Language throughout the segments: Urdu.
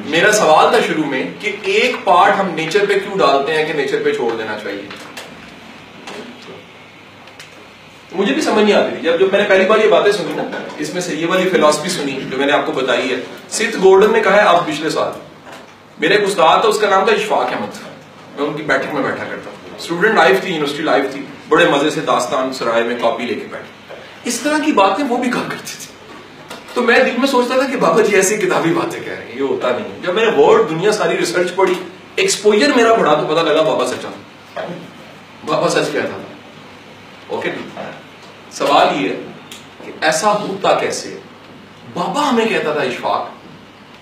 میرا سوال تھا شروع میں کہ ایک پارٹ ہم نیچر پہ کیوں ڈالتے ہیں کہ نیچر پہ چھوڑ دینا چاہیے. مجھے بھی سمجھ نہیں آتی تھی جب میں نے پہلی بار یہ باتیں سنی نا, اس میں سے یہ والی فلاسفی سنی جو میں نے آپ کو بتائی ہے. سیتھ گورڈن نے کہا ہے اب پچھلے سال میرا ایک استاد تھا, اس کا نام تھا اشفاق احمد, میں ان کی بیٹھک میں بیٹھا کرتا ہوں, اسٹوڈنٹ لائف تھی, یونیورسٹی لائف تھی, بڑے مزے سے داستان سرائے میں کاپی لے کے بیٹھے, اس طرح کی باتیں وہ بھی کہا کرتے تھے. تو میں دل میں سوچتا تھا کہ بابا جی ایسی کتابی باتیں کہہ رہے ہیں, یہ ہوتا نہیں. جب میں نے ورلڈ دنیا ساری ریسرچ پڑھی, ایکسپوجر میرا پڑھا تو پتا لگا بابا سچا, بابا سچ کہتا تھا. اوکے, سوال یہ ہے کہ ایسا ہوتا کیسے. بابا ہمیں کہتا تھا اشفاق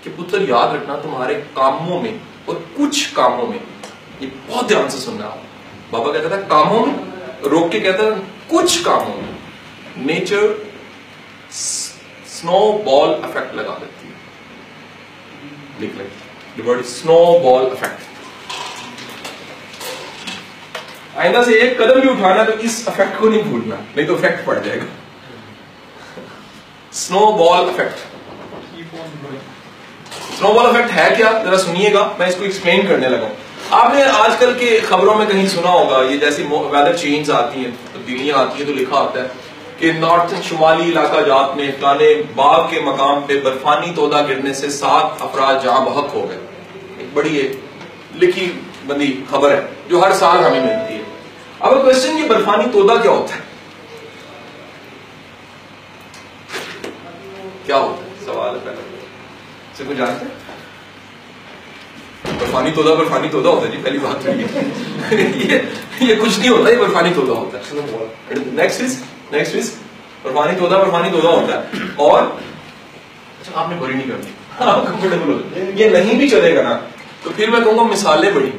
کہ پتر یاد رکھنا تمہارے کاموں میں اور کچھ کاموں میں, یہ بہت دھیان سے سننا آپ, بابا کہتا تھا کاموں میں, روک کے کہتا تھا کچھ کاموں میں نیچر سنو بال افیکٹ لگا دیتی ہے. لکھ لیں سنو بال افیکٹ. آئندہ سے ایک قدم بھی اٹھانا تو اس افیکٹ کو نہیں بھولنا, نہیں تو افیکٹ پڑ جائے گا. سنو بال افیکٹ. سنو بال افیکٹ ہے کیا ذرا سنیے گا, میں اس کو ایکسپلین کرنے لگا. آپ نے آج کل کے خبروں میں کہیں سنا ہوگا, یہ جیسی ویدر چینج آتی ہیں, تبدیلیاں آتی ہیں, تو لکھا ہوتا ہے کہ نارتھ شمالی علاقہ جات میں فلانے باغ کے مقام پہ برفانی تودہ گرنے سے 7 افراد جاں بحق ہو گئے. ایک بڑی لکھی بندی خبر ہے جو ہر سال ہمیں ملتی ہے. اب کوشچن یہ برفانی تودہ کیا ہوتا ہے, کیا ہوتا ہے, سوال ہے پہلے سے کوئی جانتے ہیں؟ برفانی تودہ ہوتا ہے جی, پہلی بات تو یہ کچھ نہیں ہوتا, یہ برفانی تودہ ہوتا ہے. نیکسٹ از برفانی تودہ ہوتا ہے. اور اچھا آپ نے بری نہیں کرنی, آپ کمفرٹیبل ہو جائے. یہ نہیں بھی چلے گا نا تو پھر میں کہوں گا مثالیں بڑی.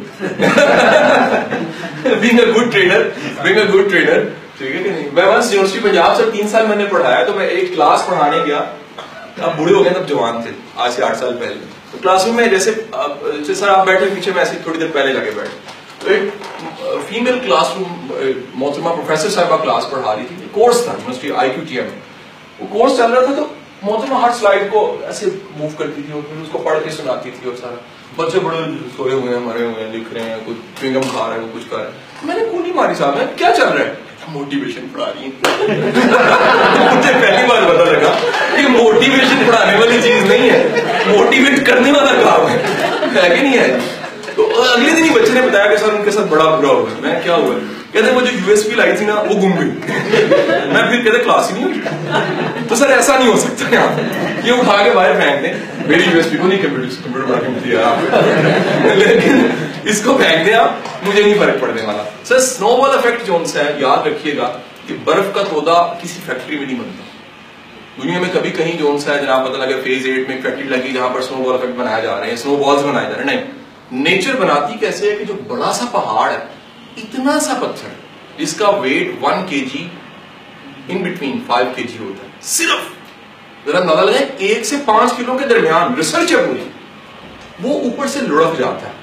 being a good trainer, ٹھیک ہے کہ نہیں. میں ونس یونیورسٹی پنجاب سے 3 سال میں نے پڑھایا, تو میں ایک کلاس پڑھانے گیا, اب بوڑھے ہو گئے تب جوان تھے, آج سے 8 سال پہلے. تو کلاس روم میں جیسے سر آپ بیٹھے پیچھے, میں ایسے تھوڑی دیر پہلے جا کے بیٹھے, تو ایک فیمیل کلاس روم محترمہ پروفیسر صاحبہ کلاس پڑھا رہی تھی. کورس تھا یونیورسٹی IQTM, وہ کورس چل رہا تھا. تو محترمہ ہر سلائڈ کو ایسے موو کرتی تھی اور پھر اس کو پڑھ کے سناتی تھی. اور سارا بچے بڑے سوئے ہوئے ہیں, مرے ہوئے ہیں, لکھ رہے ہیں, کچھ چوئنگم کھا رہے ہیں, کچھ کر رہے ہیں. میں نے کونی ماری صاحب, میں کیا چل رہا ہے, موٹیویشن پڑھا رہی ہیں. مجھے پہلی بار پتا لگا کہ موٹیویشن پڑھانے والی چیز نہیں ہے, موٹیویٹ کرنے والا کام ہے کہ نہیں ہے. تو اگلے دن ہی بچے نے بتایا کہ سر ان کے ساتھ بڑا برا ہو گیا. میں کیا ہوا, کہتے وہ جو USB لائی تھی نا وہ گم گئی. میں پھر کہتے کلاس ہی نہیں ہوئی. تو سر ایسا نہیں ہو سکتا یہاں, یہ اٹھا کے باہر پھینک دیں. میری USB کو نہیں کمپیوٹر بنا کے ملتی ہے آپ, لیکن اس کو پھینک دیں آپ, مجھے نہیں فرق پڑنے والا. سر سنو بال افیکٹ جو ہے, یاد رکھیے گا کہ برف کا تودہ کسی فیکٹری میں نہیں بنتا. دنیا میں کبھی کہیں جو ہے جناب پتہ لگا فیز 8 میں ایک فیکٹری لگی جہاں پر سنو بال افیکٹ بنائے جا رہے ہیں, سنو بالز بنائے جا رہے ہیں. نہیں, نیچر بناتی کیسے ہے کہ جو بڑا سا پہاڑ ہے, اتنا سا پتھر جس کا weight 1 kg in between 5 kg ہوتا ہے, صرف ذرا اندازہ لگائیں 1 سے 5 کلو کے درمیان, ریسرچ ہے پوری, وہ اوپر سے لڑک جاتا ہے.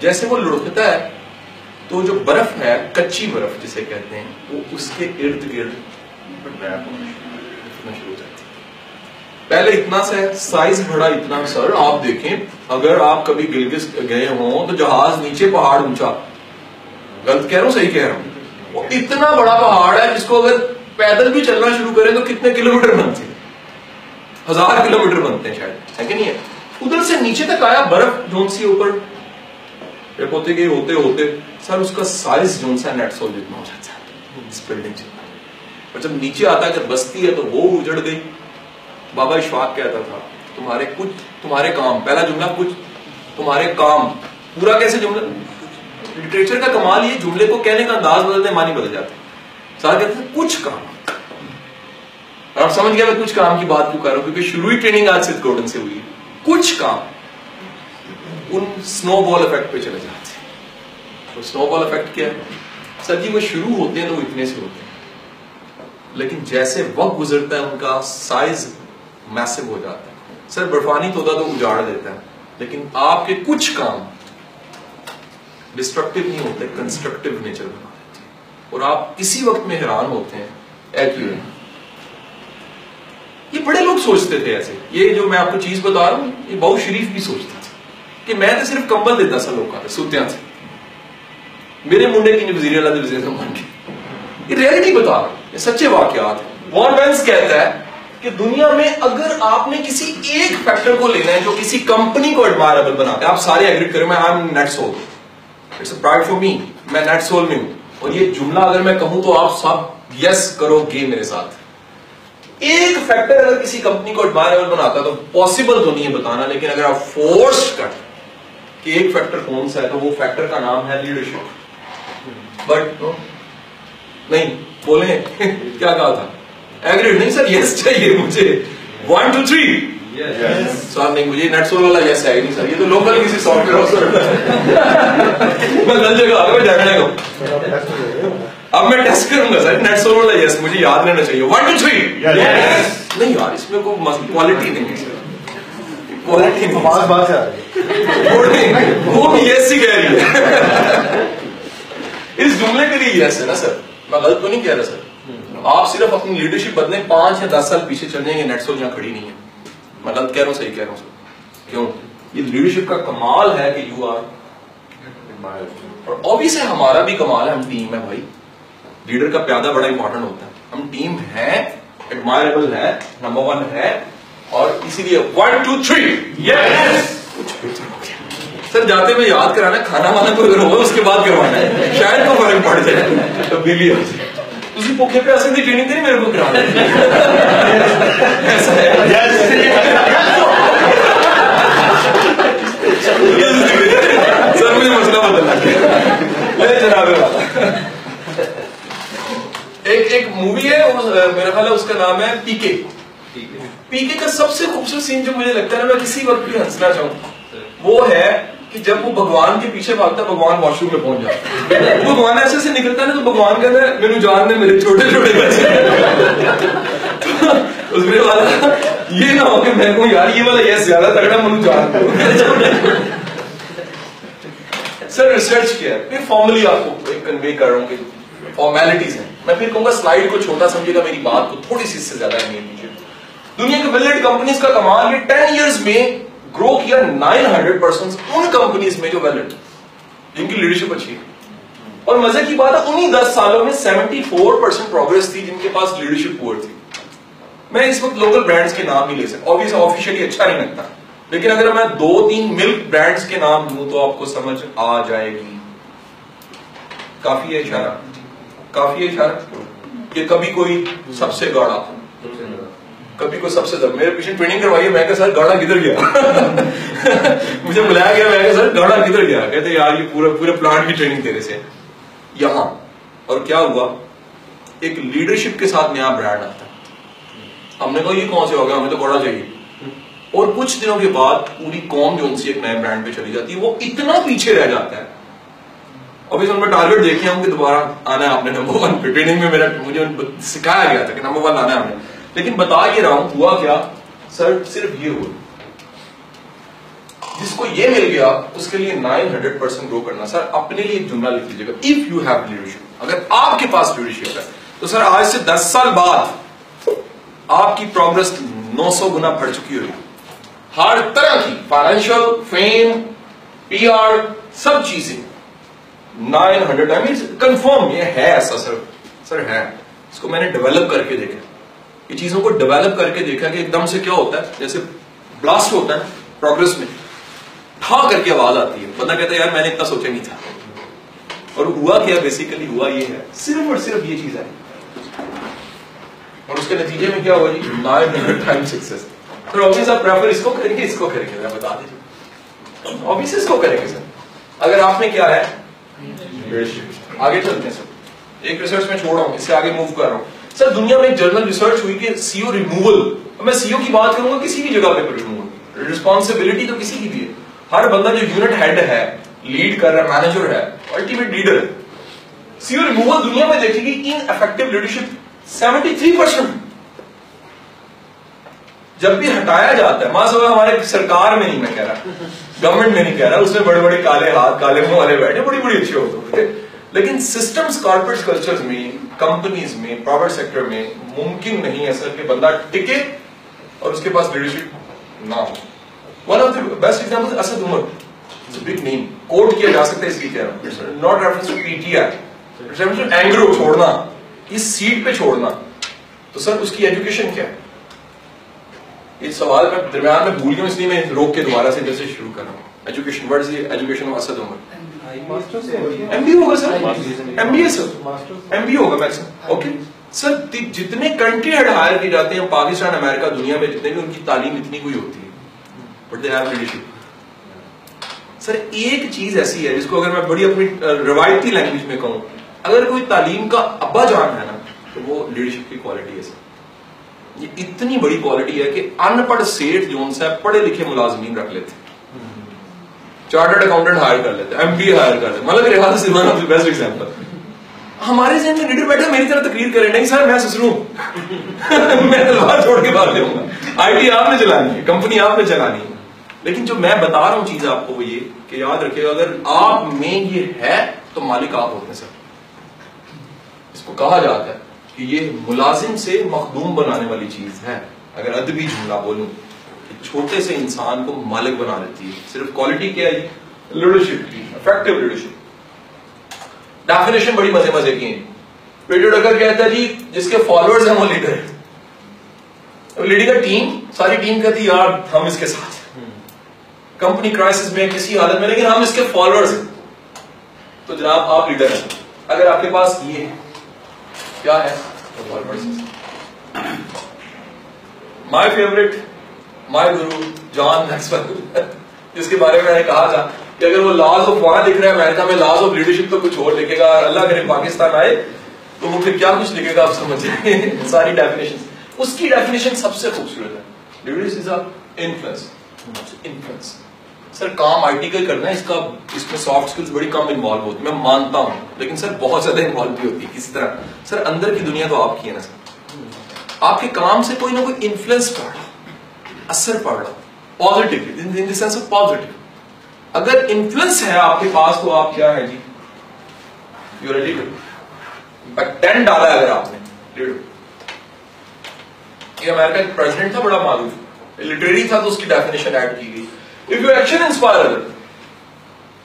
جیسے وہ لڑکتا ہے تو جو برف ہے, کچی برف جسے کہتے ہیں, وہ اس کے ارد گرد ریپ ہونا شروع ہو جاتی ہے. پہلے اتنا سا سائز بڑا, اتنا. سر آپ دیکھیں, اگر آپ کبھی گلگت گئے ہوں تو جہاز نیچے, پہاڑ اونچا, غلط کہہ رہا ہوں صحیح کہہ رہا ہوں, وہ اتنا بڑا پہاڑ ہے جس کو اگر پیدل بھی چلنا شروع کریں تو کتنے کلومیٹر بنتے ہیں, 1000 کلومیٹر بنتے ہیں شاید, ہے کہ نہیں ہے. ادھر سے نیچے تک آیا برف جون سی اوپر ہوتے گئے ہوتے ہوتے سر اس کا سائز جون سا نیٹ سول جتنا ہو جاتا ہے اس بلڈنگ سے. اور جب نیچے آتا ہے, جب بستی ہے تو وہ اجڑ گئی. بابا اشفاق کہتا تھا تمہارے کام, پہلا جملہ کچھ تمہارے کام, پورا کیسے جملہ. لٹریچر کا کمال یہ جملے کو کہنے کا انداز بدلتے معنی بدل جاتے ہیں. سر کہتے ہیں کچھ کام, اور آپ سمجھ گئے میں کچھ کام کی بات کیوں کر رہا ہوں, کیونکہ شروعی ٹریننگ آج سیتھ گورڈن سے ہوئی ہے. کچھ کام ان سنو بال افیکٹ پہ چلے جاتے ہیں. تو سنو بال افیکٹ کیا ہے سر جی, وہ شروع ہوتے ہیں تو وہ اتنے سے ہوتے ہیں, لیکن جیسے وقت گزرتا ہے ان کا سائز میسو ہو جاتا ہے. سر برفانی تودہ تو اجاڑ دیتا ہے, لیکن آپ کے کچھ کام ڈسٹرکٹیو نہیں ہوتے, کنسٹرکٹیو نیچر بنا دیتے ہیں. اور آپ اسی وقت میں حیران ہوتے ہیں, یہ بڑے لوگ لوگ سوچتے تھے ایسے. یہ جو میں آپ کو چیز بتا رہا ہوں یہ بہت شریف بھی سوچتا تھا کہ میں تو صرف کمبل دیتا سا لوگوں کا سوتیاں سے, میرے منڈے کی وزیر اعلیٰ وزیر اعظم کے. یہ ریئلٹی بتا رہا ہوں, یہ سچے واقعات ہیں. وارن وینس کہتا ہے کہ دنیا میں اگر آپ نے کسی ایک فیکٹر کو لینا ہے جو کسی کمپنی کو ایڈمائربل بناتا ہے, آپ سارے ایگری کریں میں I am net soul, it's a pride for me, میں نیٹ سول میں ہوں, اور یہ جملہ اگر میں کہوں تو آپ سب یس کرو گے میرے ساتھ. ایک فیکٹر اگر کسی کمپنی کو ایڈمائربل بناتا ہے تو پاسبل تو نہیں ہے بتانا, لیکن اگر آپ فورس کر کہ ایک فیکٹر کون سا ہے تو وہ فیکٹر کا نام ہے لیڈرشپ. بٹ نہیں بولیں کیا کہا تھا, ایگریڈ نہیں سر, یس چاہیے مجھے, 1 2 3 سوال نہیں, مجھے نیٹ سول والا یس ہے نہیں سر, یہ تو لوکل کسی سافٹ ویئر ہاؤس میں غلط جگہ آ گیا, میں جانے گا. اب میں ٹیسٹ کروں گا سر, نیٹ سول والا یس مجھے یاد رہنا چاہیے, 1 2 3 نہیں یار, اس میں کوئی کوالٹی نہیں ہے سر, کوالٹی وہ یس ہی کہہ رہی ہے. اس جملے کے لیے یس ہے نا سر, میں غلط تو نہیں کہہ رہا سر. آپ صرف اپنی لیڈرشپ بدلیں, 5 یا 10 سال پیچھے چل جائیں گے, نیٹ سول یہاں کھڑی نہیں ہے. میں غلط کہہ رہا ہوں صحیح کہہ رہا ہوں سر. کیوں؟ یہ لیڈرشپ کا کمال ہے کہ یو آر, اور obviously ہمارا بھی کمال ہے, ہم ٹیم ہے بھائی. لیڈر کا پیادہ بڑا امپورٹنٹ ہوتا ہے. ہم ٹیم ہے, ایڈمائربل ہے, نمبر 1 ہے, اور اسی لیے 1 2 3 کچھ بہتر ہو گیا سر. جاتے میں یاد کرانا, کھانا وانا کوئی اگر ہوگا اس کے بعد کروانا ہے, شاید کو فرق پڑ جائے, تبدیلی ہو جائے. تسی بھوکے پیاسے دی ٹریننگ نہیں میرے کو کرانا ایسا ہے. سر مجھے مسئلہ بدلنا ہے جناب. ایک مووی ہے میرا خیال ہے اس کا نام ہے پی کے. پی کے کا سب سے خوبصورت سین جو مجھے لگتا ہے نا, میں کسی وقت بھی ہنسنا چاہوں, وہ ہے کہ جب وہ بھگوان کے پیچھے بھاگتا ہے, بھگوان واش روم میں پہنچ جاتا ہے, وہ بھگوان ایسے سے نکلتا ہے نا, تو بھگوان کہتا ہے میرے جان نے میرے چھوٹے چھوٹے بچے. اس میں والا یہ نہ ہو کہ میں کہوں یار یہ والا یہ زیادہ تگڑا منو جان. سر ریسرچ کیا ہے, پھر فارملی آپ کو کنوے کر رہا ہوں کہ فارمیلٹیز ہیں. میں پھر کہوں گا سلائیڈ کو چھوٹا سمجھے گا, میری بات کو تھوڑی سی اس سے زیادہ اہمیت دیجیے. دنیا کے ویلڈ کمپنیز کا کمال یہ 10 ایئرز میں گرو کیا 900% ان کمپنیز میں جو ویلڈ, جن کی لیڈرشپ اچھی ہے. اور مزے کی بات ہے انہی 10 سالوں میں 74% پروگرس تھی جن کے پاس لیڈرشپ پور تھی. میں اس وقت لوکل برانڈز کے نام نہیں لے سکتا, obviously آفیشیلی اچھا نہیں لگتا, لیکن اگر میں 2-3 ملک برانڈز کے نام دوں تو آپ کو سمجھ آ جائے گی. کافی ہے اشارہ, کافی ہے اشارہ کہ کبھی کوئی سب سے گاڑا, کبھی کوئی سب سے زیادہ. میرے پیچھے ٹریننگ کروائی, میں کہا سر گاڑا کدھر گیا, مجھے بلایا گیا, میں کہا سر گاڑا کدھر گیا, کہتے یار یہ پورے پلانٹ کی ٹریننگ تیرے سے یہاں. اور کیا ہوا, ایک لیڈرشپ کے ساتھ نیا برانڈ آتا ہے. ہم نے کہا یہ کون سے ہو گیا, ہمیں تو گاڑا چاہیے. اور کچھ دنوں کے بعد پوری قوم جو ان سے ایک نئے برانڈ پہ چلی جاتی ہے, وہ اتنا پیچھے رہ جاتا ہے. ابھی ان میں ٹارگیٹ دیکھے ہوں کہ دوبارہ آنا ہے آپ نے نمبر 1 پہ. ٹریننگ میں مجھے سکھایا گیا تھا کہ نمبر 1 آنا ہے ہم نے, لیکن بتا یہ رہا ہوں ہوا کیا سر, صرف یہ ہوا جس کو یہ مل گیا اس کے لیے 900% گرو کرنا. سر اپنے لیے ایک جملہ لکھ لیجیے گا, اف یو ہیو لیڈرشپ, اگر آپ کے پاس لیڈرشپ ہے تو سر آج سے 10 سال بعد آپ کی پروگرس 900 گنا بڑھ چکی ہوگی. ہر طرح کی فائنینشیل, فیم, پی آر, سب چیزیں 900 کنفرم. یہ ہے ایسا سر ہے. اس کو میں نے ڈیولپ کر کے دیکھا, یہ چیزوں کو ڈیولپ کر کے دیکھا کہ ایک دم سے کیا ہوتا ہے, جیسے بلاسٹ ہوتا ہے پروگرس میں, ٹھا کر کے آواز آتی ہے, بندہ کہتا ہے یار میں نے اتنا سوچا نہیں تھا. اور ہوا کیا, بیسیکلی ہوا یہ ہے, صرف اور صرف یہ چیز ہے, اور اس کے نتیجے میں کیا ہوا جی 900 ٹائم سکسیس. سر آبویس آپ پریفر اس کو کریں گے, اس کو کریں گے, میں بتا دیجیے, آبویس اس کو کریں گے سر. اگر آپ نے کیا ہے آگے چلتے ہیں سر, ایک ریسرچ میں چھوڑ رہا ہوں, اس سے آگے موو کر رہا ہوں. سر دنیا میں ایک جرنل ریسرچ ہوئی کہ سی او ریموول, میں سی او کی بات کروں گا کسی بھی جگہ پہ ریموول, رسپانسبلٹی تو کسی کی بھی ہے. ہر بندہ جو یونٹ ہیڈ ہے, لیڈ کر رہا ہے, مینیجر ہے, الٹیمیٹ لیڈر ہے. سی او ریموول دنیا میں دیکھے گی ان افیکٹو لیڈرشپ 73%. جب بھی ہٹایا جاتا ہے, ماں صاحب ہمارے سرکار میں نہیں, میں کہہ رہا گورنمنٹ میں نہیں کہہ رہا, اس میں بڑے بڑے کالے ہاتھ کالے منہ والے بیٹھے, بڑی بڑی اچھی ہوتے, لیکن سسٹمز, کارپوریٹ کلچرز میں, کمپنیز میں, پرائیویٹ سیکٹر میں ممکن نہیں ہے سر کہ بندہ ٹکے اور اس کے پاس لیڈرشپ نہ ہو. One of the best example Asad Umar, it's a big name, quote کیا جا سکتا ہے اس کی, کہہ رہا ہوں not reference to P T I, reference to Engro, چھوڑنا, اس سیٹ پہ چھوڑنا. تو سر اس کی ایجوکیشن کیا ہے؟ یہ سوال میں درمیان میں بھول گیا ہوں, اس لیے میں روک کے دوبارہ سے جیسے شروع کر رہا ہوں. Education, what is the education of Asad Umar? M B ہوگا sir, M B A sir, M B ہوگا میکسیمم. اوکے سر, جتنے کنٹری ہیڈ ہائر کی جاتے ہیں پاکستان, امریکہ, دنیا میں جتنے بھی, ان کی تعلیم اتنی کوئی ہوتی ہے, بٹ دے ہیو لیڈرشپ. سر ایک چیز ایسی ہے جس کو اگر میں بڑی اپنی روایتی لینگویج میں کہوں, اگر کوئی تعلیم کا ابا جان ہے نا تو وہ لیڈرشپ کی کوالٹی ہے سر. یہ اتنی بڑی کوالٹی ہے کہ ان پڑھ سیٹھ جو ان سے پڑھے لکھے ملازمین رکھ لیتے, چارٹرڈ اکاؤنٹنٹ ہائر کر لیتے, ایم پی ہائر کر لیتے. Malik Riaz is one of the best example. ہمارے ذہن میں لیڈر بیٹھا میری طرح تقریر کرے, نہیں سر میں سسروں میں تلوار چھوڑ کے بھاگ لوں گا, آئی ٹی آپ نے چلانی ہے, کمپنی آپ نے چلانی ہے. لیکن جو میں بتا رہا ہوں چیز آپ کو وہ یہ کہ یاد رکھیے گا, اگر آپ میں یہ ہے تو مالک آپ ہوتے ہیں سر. اس کو کہا جاتا ہے کہ یہ ملازم سے مخدوم بنانے والی چیز ہے. اگر ادبی جملہ بولوں کہ چھوٹے سے انسان کو مالک بنا دیتی ہے. صرف کوالٹی کیا ہے؟ لیڈرشپ کی, افیکٹو لیڈرشپ. ڈیفینیشن بڑی مزے مزے کی ہیں. پیٹر ڈکر کہتا ہے جی جس کے فالوورز ہیں وہ لیڈر ہے. لیڈر کا ٹیم, ساری ٹیم کہتی ہے یار ہم اس کے ساتھ, کمپنی کرائسس میں کسی حالت میں, لیکن ہم اس کے فالوورز ہیں, تو جناب آپ لیڈر ہیں. اگر آپ کے پاس یہ کیا ہے, my favourite, my grow John Maxwell, جس کے بارے میں نے کہا تھا کہ اگر وہ لاز آف وہاں لکھ رہا ہے امریکہ میں, لاز آف لیڈرشپ تو کچھ اور لکھے گا, اللہ کرے پاکستان آئے تو وہ پھر کیا کچھ لکھے گا آپ سمجھیں. ساری ڈیفینیشن, اس کی ڈیفینیشن سب سے خوبصورت ہے. Leadership is influence. Influence sir کام آئی ٹی کا کرنا ہے, اس میں سافٹ سکلز بڑی کم انوالو ہوتی ہے, میں مانتا ہوں, لیکن سر بہت زیادہ انوالو بھی ہوتی ہے کسی طرح. سر اندر کی دنیا تو آپ کی ہے نا سر, آپ کے کام سے کوئی نہ کوئی انفلوئنس پڑ رہا, اثر پڑ رہا, positively, in the sense of positive. اگر انفلوئنس ہے آپ کے پاس تو آپ کیا ہے جی, you are a leader. But 10 ڈالا ہے اگر آپ نے لیڈر. یہ امریکہ ایک پریزیڈنٹ تھا بڑا معروف, لٹریری تھا تو اس کی ڈیفینیشن ایڈ کی گئی. If your action inspire other,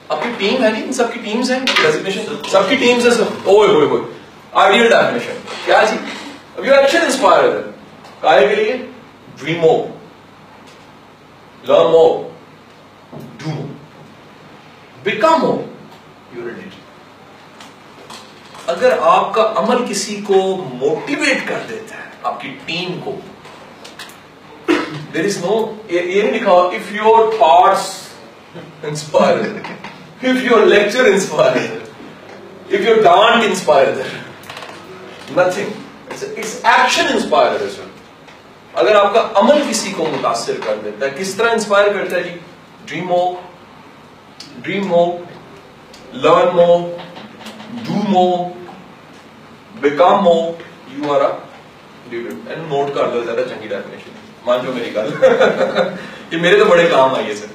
آپ کی ٹیم ہے جی, سب کی ٹیمز ہیں, ڈیزگنیشن سب کی ٹیمز ہیں سر. اوئے ہوئے ہوئے, آئیڈیل ڈیفینیشن کیا جی, If your action inspire other, کائے کے لیے dream more, learn more, do more, become more, you're a leader. اگر آپ کا عمل کسی کو موٹیویٹ کر دیتا ہے, آپ کی ٹیم کو, there is no, یہ نہیں لکھا if your thoughts inspire, if your lecture inspire, if your dance inspire, nothing. It's action inspire. اگر آپ کا عمل کسی کو متاثر کر دیتا ہے, کس طرح انسپائر کرتا ہے جی, dream more, dream more, learn more, do more, become more, you are a leader. And note کر لو زیادہ چنگی ڈیفینیشن, مان جو میری گل, یہ میرے تو بڑے کام آئی ہے سر.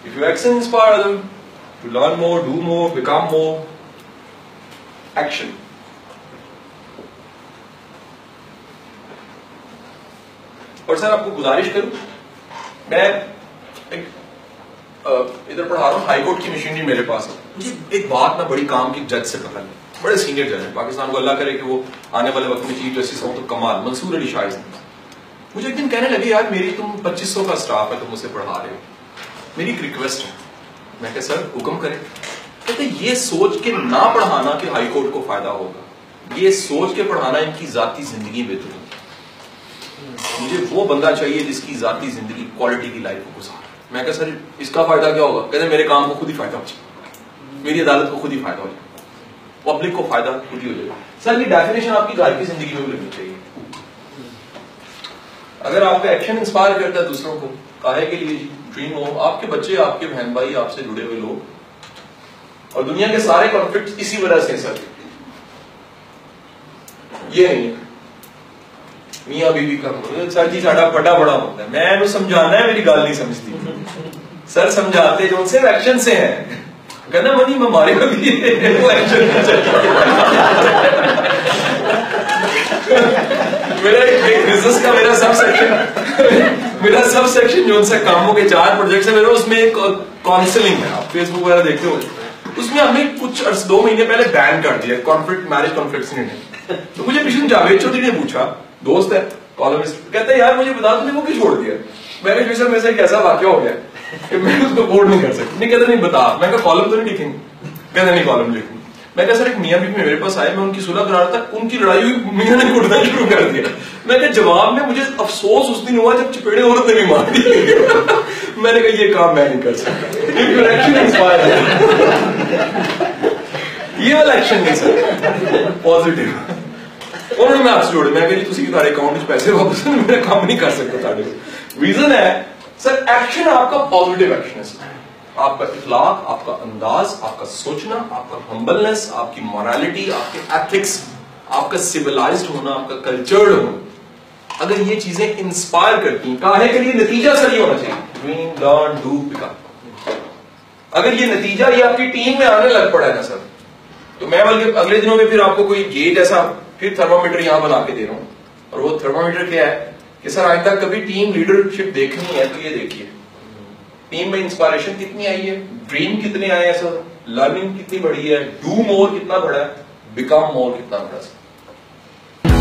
If you action inspire them to learn more, do more, become more, action. اور سر آپ کو گزارش کروں, میں ادھر پڑھا رہا ہوں, ہائی کورٹ کی مشینری میرے پاس ہے. مجھے ایک بات نہ بڑی کام کی جج سے پتہ نہیں, بڑے سینئر جج ہیں پاکستان کو, اللہ کرے کہ وہ آنے والے وقت میں چیف جسٹس ہوں تو کمال, منصور علی شاہ. مجھے ایک دن کہنے لگے یار میری تم 2500 کا اسٹاف ہے, تم مجھ سے پڑھا رہے ہو, میری ایک ریکویسٹ ہے. میں کہ سر حکم کریں. کہتے یہ سوچ کے نہ پڑھانا کہ ہائی کورٹ کو فائدہ ہوگا, یہ سوچ کے پڑھانا ان کی ذاتی زندگی بہتر ہوگی. مجھے وہ بندہ چاہیے جس کی ذاتی زندگی کوالٹی کی لائف کو گزارے. میں کہ سر اس کا فائدہ کیا ہوگا؟ کہتے میرے کام کو خود ہی فائدہ ہو جائے, میری عدالت کو خود ہی فائدہ ہو جائے, پبلک کو فائدہ خود ہی ہو جائے. سر یہ ڈیفینیشن آپ کی گھر کی زندگی میں بھی لگنی چاہیے. اگر آپ کا ایکشن انسپائر کرتا ہے دوسروں کو, کاہے کے لیے ڈریم ہو, آپ کے بچے, آپ کے بہن بھائی, آپ سے جڑے ہوئے لوگ, اور دنیا کے سارے کانفلکٹ اسی وجہ سے سر. یہ نہیں میاں بیوی کا سر جی ساڈا بڑا بڑا ہوتا ہے, میں سمجھانا ہے, میری گل نہیں سمجھتی. سر سمجھاتے جو صرف ایکشن سے ہیں, کہنا منی میں ہمارے کو بھی میرا بزنس کا میرا سب سیکشن جو ان سے کاموں کے 4 پروجیکٹس ہیں میرا، اس میں ایک کاؤنسلنگ ہے. آپ فیس بک وغیرہ دیکھتے ہو، اس میں ہمیں کچھ 2 مہینے پہلے بین کر دیا کانفلکٹ، میرج کانفلکٹس نے. تو مجھے پچھلے جاوید چودھری نے پوچھا، دوست ہے کالمسٹ، کہتا ہے یار مجھے بتا تم نے وہ کیوں چھوڑ دیا؟ میں نے سر میرے سے ایک ایسا واقعہ ہو گیا کہ میں اس کو افورڈ نہیں کر سکتا. نہیں کہتا نہیں بتا. میں کہا کالم تو نہیں لکھیں گے؟ کہتا نہیں کالم لکھوں. میں کہا سر ایک میاں بیوی میرے پاس آئے، میں ان کی صلح کرا رہا تھا، ان کی لڑائی ہوئی، میاں نے کٹنا شروع کر دیا. میں کہا جواب میں مجھے افسوس اس دن ہوا جب چپیڑے عورت نے بھی مار دی. میں نے کہا یہ کام میں نہیں کر سکتا. یہ والا ایکشن نہیں سر پازیٹیو. انہوں نے میں آپ سے جوڑے، میں کہ تسی تارے اکاؤنٹ وچ پیسے واپس میرا کام نہیں کر سکتا تارے. ریزن ہے سر ایکشن آپ کا پازیٹیو ایکشن ہے سر. آپ کا اخلاق، آپ کا انداز، آپ کا سوچنا، آپ کا ہمبلنس، آپ کی مورالٹی، آپ کے ایتھکس، آپ کا سیولائزڈ ہونا، آپ کا کلچرڈ ہونا، اگر یہ چیزیں انسپائر کرتی ہیں، کہنے کے لیے نتیجہ سر یہ ہونا چاہیے ڈریم لرن ڈو بیکم. اگر یہ نتیجہ یہ آپ کی ٹیم میں آنے لگ پڑا ہے نا سر، تو میں بلکہ اگلے دنوں میں پھر آپ کو کوئی گیٹ ایسا پھر تھرمامیٹر یہاں بنا کے دے رہا ہوں. اور وہ تھرمامیٹر کیا ہے کہ سر آئندہ کبھی ٹیم لیڈرشپ دیکھنی ہے تو یہ دیکھیے ٹیم میں انسپائریشن کتنی آئی ہے، ڈریم کتنے آئے ہیں سر، لرننگ کتنی بڑی ہے، ڈو مور کتنا بڑا ہے، بیکم مور کتنا بڑا ہے.